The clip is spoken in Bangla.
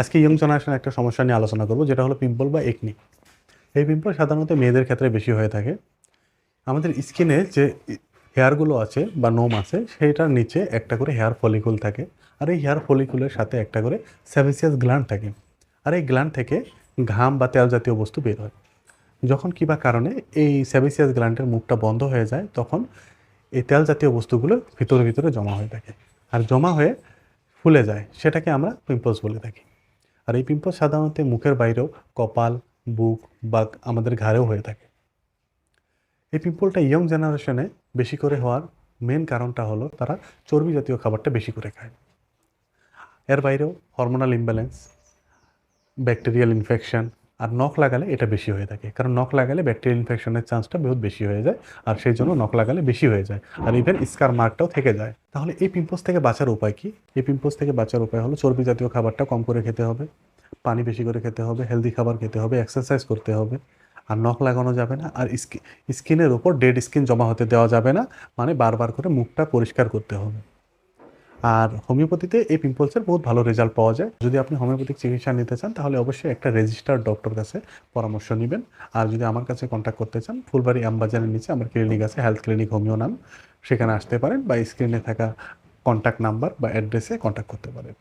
আজকে ইয়ং জেনারেশন একটা সমস্যা নিয়ে আলোচনা করব, যেটা হলো পিম্পল বা একনি। এই পিম্পল সাধারণত মেয়েদের ক্ষেত্রে বেশি হয়ে থাকে। আমাদের স্কিনে যে হেয়ারগুলো আছে বা নোম আছে, সেইটার নিচে একটা করে হেয়ার ফলিকুল থাকে। আর এই হেয়ার ফলিকুলের সাথে একটা করে সেবাসিয়াস গ্ল্যান্ড থাকে। আর এই গ্ল্যান্ড থেকে ঘাম বা তেল জাতীয় বস্তু বের হয়। যখন কিবা কারণে এই সেবাসিয়াস গ্ল্যান্ডের মুখটা বন্ধ হয়ে যায়, তখন এই তেল জাতীয় বস্তুগুলো ভিতরে ভিতরে জমা হয়ে থাকে। আর জমা হয়ে ফুলে যায়, সেটাকে আমরা পিম্পলস বলে থাকি। আর এই পিম্পল সাধারণত মুখের বাইরেও, কপাল, বুক বা আমাদের ঘাড়েও হয়ে থাকে। এই পিম্পলটা ইয়ং জেনারেশনে বেশি করে হওয়ার মেন কারণটা হলো তারা চর্বি জাতীয় খাবারটা বেশি করে খায়। এর বাইরেও হরমোনাল ইমব্যালেন্স, ব্যাকটেরিয়াল ইনফেকশন, আর নখ লাগালে এটা বেশি হয়ে থাকে। কারণ নখ লাগালে ব্যাকটেরিয়াল ইনফেকশনের চান্সটা বহুত বেশি হয়ে যায়, আর সেই জন্য নখ লাগালে বেশি হয়ে যায়। আর ইভেন স্কার মার্কটাও থেকে যায়। তাহলে এই পিম্পলস থেকে বাঁচার উপায় কি? এই পিম্পলস থেকে বাঁচার উপায় হলো চর্বি জাতীয় খাবারটা কম করে খেতে হবে, পানি বেশি করে খেতে হবে, হেলদি খাবার খেতে হবে, এক্সারসাইজ করতে হবে। আর নখ লাগানো যাবে না। আর স্কিনের উপর ডেড স্কিন জমা হতে দেওয়া যাবে না, মানে বারবার করে মুখটা পরিষ্কার করতে হবে। আর হোমিওপ্যাথিতে এই পিম্পলসের বহুত ভালো রেজাল্ট পাওয়া যায়। যদি আপনি হোমিওপ্যাথিক চিকিৎসা নিতে চান, তাহলে অবশ্যই একটা রেজিস্টার্ড ডক্টর কাছে পরামর্শ নেবেন। আর যদি আমার কাছে কন্ট্যাক্ট করতে চান, ফুলবাড়ি আমবাজারের নিচে আমার ক্লিনিক আছে, হেলথ ক্লিনিক হোমিও নাম। সেখানে আসতে পারেন বা স্ক্রিনে থাকা কন্ট্যাক্ট নাম্বার বা অ্যাড্রেসে কন্ট্যাক্ট করতে পারেন।